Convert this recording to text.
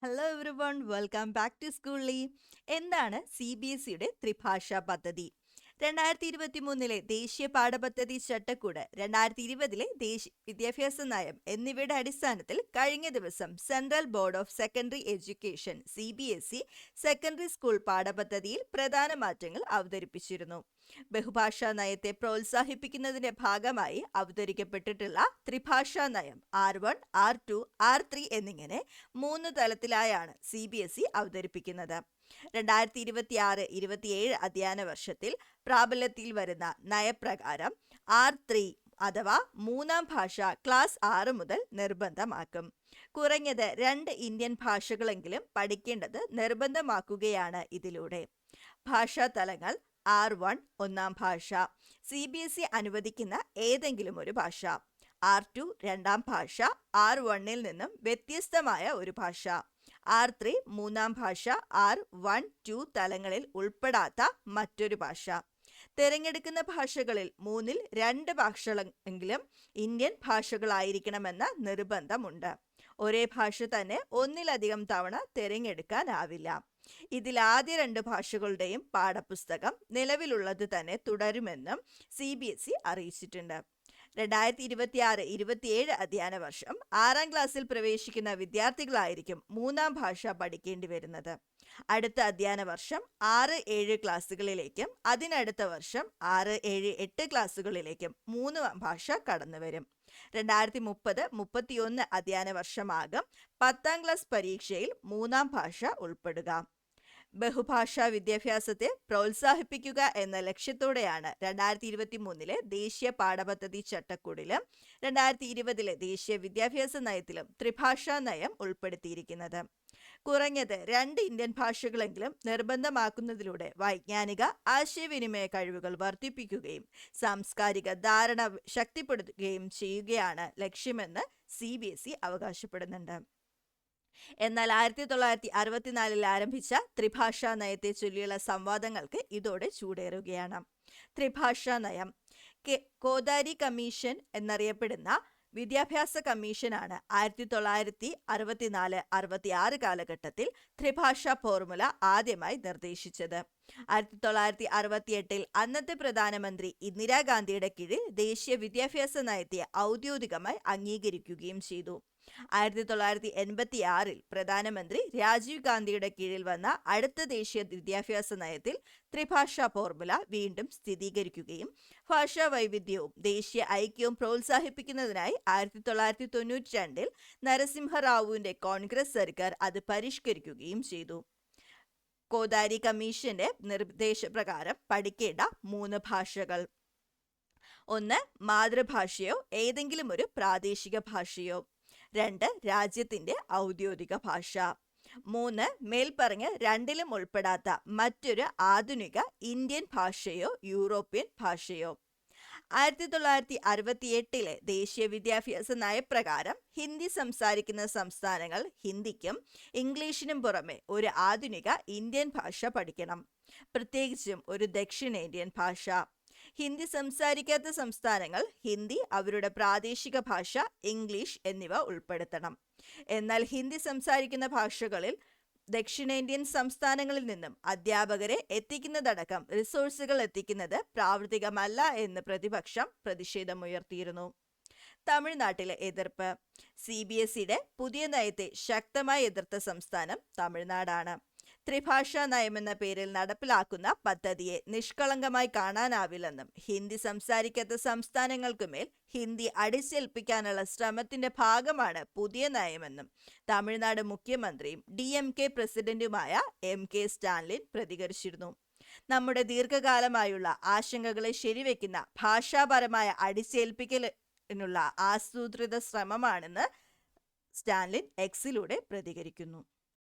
Hello everyone, welcome back to സ്കൂളി. എന്താണ് CBSEയുടെ ത്രിഭാഷാ പദ്ധതി? 2023 ദേശീയ പാഠപദ്ധതി ചട്ടക്കൂട്, 2020 ദേശീയ വിദ്യാഭ്യാസ നയം എന്നിവയുടെ അടിസ്ഥാനത്തിൽ കഴിഞ്ഞ ദിവസം central board of secondary education CBSE secondary school പാഠപദ്ധതിയിൽ പ്രധാന മാറ്റങ്ങൾ അവതരിപ്പിച്ചിരുന്നു. ബഹുഭാഷാ നയത്തെ പ്രോത്സാഹിപ്പിക്കുന്നതിന്റെ ഭാഗമായി അവതരിക്കപ്പെട്ടിട്ടുള്ള ത്രിഭാഷാ നയം R1, R2, R3 എന്നിങ്ങനെ 3 തലത്തിലായാണ് CBSE അവതരിപ്പിക്കുന്നത്. 2026-27 അധ്യയന വർഷത്തിൽ പ്രാബല്യത്തിൽ വരുന്ന നയപ്രകാരം R3 അഥവാ മൂന്നാം ഭാഷ ക്ലാസ് 6 മുതൽ നിർബന്ധമാക്കും. കുറഞ്ഞത് 2 ഇന്ത്യൻ ഭാഷകളെങ്കിലും പഠിക്കേണ്ടത് നിർബന്ധമാക്കുകയാണ് ഇതിലൂടെ. ഭാഷാ തലങ്ങൾ: R1 ഒന്നാം ഭാഷ, CBSE അനുവദിക്കുന്ന ഏതെങ്കിലും ഒരു ഭാഷ. R2 രണ്ടാം ഭാഷ, R1-ൽ നിന്നും വ്യത്യസ്തമായ ഒരു ഭാഷ. R3 മൂന്നാം ഭാഷ, R1, 2 തലങ്ങളിൽ ഉൾപ്പെടാത്ത മറ്റൊരു ഭാഷ. തിരഞ്ഞെടുക്കുന്ന ഭാഷകളിൽ 3-ൽ 2 ഭാഷകളെങ്കിലും ഇന്ത്യൻ ഭാഷകളായിരിക്കണമെന്ന നിർബന്ധമുണ്ട്. ഒരേ ഭാഷ തന്നെ ഒന്നിലധികം തവണ തിരഞ്ഞെടുക്കാനാവില്ല. ഇതിൽ ആദ്യ 2 ഭാഷകളുടെയും പാഠപുസ്തകം നിലവിലുള്ളത് തന്നെ തുടരുമെന്നും CBSE അറിയിച്ചിട്ടുണ്ട്. 2026-27 അധ്യയന വർഷം 6ാം ക്ലാസ്സിൽ പ്രവേശിക്കുന്ന വിദ്യാർത്ഥികളായിരിക്കും മൂന്നാം ഭാഷ പഠിക്കേണ്ടി വരുന്നത്. അടുത്ത അധ്യയന വർഷം 6-7 ക്ലാസ്സുകളിലേക്കും അതിനടുത്ത വർഷം 6-7-8 ക്ലാസ്സുകളിലേക്കും മൂന്നാം ഭാഷ കടന്നുവരും. 2030-31 അധ്യയന വർഷമാകും 10ാം ക്ലാസ് പരീക്ഷയിൽ മൂന്നാം ഭാഷ ഉൾപ്പെടുക. ബഹുഭാഷാ വിദ്യാഭ്യാസത്തെ പ്രോത്സാഹിപ്പിക്കുക എന്ന ലക്ഷ്യത്തോടെയാണ് 2023 ദേശീയ പാഠപദ്ധതി ചട്ടക്കൂടിലും 2020 ദേശീയ വിദ്യാഭ്യാസ നയത്തിലും ത്രിഭാഷാ നയം ഉൾപ്പെടുത്തിയിരിക്കുന്നത്. കുറഞ്ഞത് 2 ഇന്ത്യൻ ഭാഷകളെങ്കിലും നിർബന്ധമാക്കുന്നതിലൂടെ വൈജ്ഞാനിക ആശയവിനിമയ കഴിവുകൾ വർദ്ധിപ്പിക്കുകയും സാംസ്കാരിക ധാരണ ശക്തിപ്പെടുത്തുകയും ചെയ്യുകയാണ് ലക്ഷ്യമെന്ന് CBSE അവകാശപ്പെടുന്നുണ്ട്. എന്നാൽ 1964 ആരംഭിച്ച ത്രിഭാഷാ നയത്തെ ചൊല്ലിയുള്ള സംവാദങ്ങൾക്ക് ഇതോടെ ചൂടേറുകയാണ്. ത്രിഭാഷാ നയം കോദാരി കമ്മീഷൻ എന്നറിയപ്പെടുന്ന വിദ്യാഭ്യാസ കമ്മീഷനാണ് 1964-66 കാലഘട്ടത്തിൽ ത്രിഭാഷാ ഫോർമുല ആദ്യമായി നിർദ്ദേശിച്ചത്. 1968 അന്നത്തെ പ്രധാനമന്ത്രി ഇന്ദിരാഗാന്ധിയുടെ കീഴിൽ ദേശീയ വിദ്യാഭ്യാസ നയത്തെ ഔദ്യോഗികമായി അംഗീകരിക്കുകയും ചെയ്തു. 1986 പ്രധാനമന്ത്രി രാജീവ് ഗാന്ധിയുടെ കീഴിൽ വന്ന അടുത്ത ദേശീയ വിദ്യാഭ്യാസ നയത്തിൽ ത്രിഭാഷാ ഫോർമുല വീണ്ടും സ്ഥിരീകരിക്കുകയും ഭാഷാ വൈവിധ്യവും ദേശീയ ഐക്യവും പ്രോത്സാഹിപ്പിക്കുന്നതിനായി 1992 നരസിംഹറാവുവിന്റെ കോൺഗ്രസ് സർക്കാർ അത് പരിഷ്കരിക്കുകയും ചെയ്തു. കോദാരി കമ്മീഷന്റെ നിർദ്ദേശപ്രകാരം പഠിക്കേണ്ട 3 ഭാഷകൾ: 1 മാതൃഭാഷയോ ഏതെങ്കിലും ഒരു പ്രാദേശിക ഭാഷയോ. 2 രാജ്യത്തിന്റെ ഔദ്യോഗിക ഭാഷ. 3 മേൽപ്പറഞ്ഞ 2-ലും ഉൾപ്പെടാത്ത മറ്റൊരു ആധുനിക ഇന്ത്യൻ ഭാഷയോ യൂറോപ്യൻ ഭാഷയോ. 1968 ദേശീയ വിദ്യാഭ്യാസ നയപ്രകാരം ഹിന്ദി സംസാരിക്കുന്ന സംസ്ഥാനങ്ങൾ ഹിന്ദിക്കും ഇംഗ്ലീഷിനും പുറമെ ഒരു ആധുനിക ഇന്ത്യൻ ഭാഷ പഠിക്കണം, പ്രത്യേകിച്ചും ഒരു ദക്ഷിണേന്ത്യൻ ഭാഷ. ഹിന്ദി സംസാരിക്കാത്ത സംസ്ഥാനങ്ങൾ ഹിന്ദി, അവരുടെ പ്രാദേശിക ഭാഷ ഇംഗ്ലീഷ് എന്നിവ ഉൾപ്പെടുത്തണം. എന്നാൽ ഹിന്ദി സംസാരിക്കുന്ന ഭാഷകളിൽ ദക്ഷിണേന്ത്യൻ സംസ്ഥാനങ്ങളിൽ നിന്നും അധ്യാപകരെ എത്തിക്കുന്നതടക്കം റിസോഴ്സുകൾ എത്തിക്കുന്നത് പ്രാവർത്തികമല്ല എന്ന് പ്രതിപക്ഷം പ്രതിഷേധമുയർത്തിയിരുന്നു. തമിഴ്നാട്ടിലെ എതിർപ്പ്: CBSEയുടെ പുതിയ നയത്തെ ശക്തമായി എതിർത്ത സംസ്ഥാനം തമിഴ്നാടാണ്. ത്രിഭാഷാ നയമെന്ന പേരിൽ നടപ്പിലാക്കുന്ന പദ്ധതിയെ നിഷ്കളങ്കമായി കാണാനാവില്ലെന്നും ഹിന്ദി സംസാരിക്കാത്ത സംസ്ഥാനങ്ങൾക്കുമേൽ ഹിന്ദി അടിച്ചേൽപ്പിക്കാനുള്ള ശ്രമത്തിന്റെ ഭാഗമാണ് പുതിയ നയമെന്നും തമിഴ്നാട് മുഖ്യമന്ത്രിയും DMK പ്രസിഡന്റുമായ MK സ്റ്റാലിൻ പ്രതികരിച്ചിരുന്നു. നമ്മുടെ ദീർഘകാലമായുള്ള ആശങ്കകളെ ശരിവെക്കുന്ന ഭാഷാപരമായ അടിച്ചേൽപ്പിക്കലിനുള്ള ആസൂത്രിത ശ്രമമാണെന്ന് സ്റ്റാലിൻ Xലൂടെ പ്രതികരിക്കുന്നു.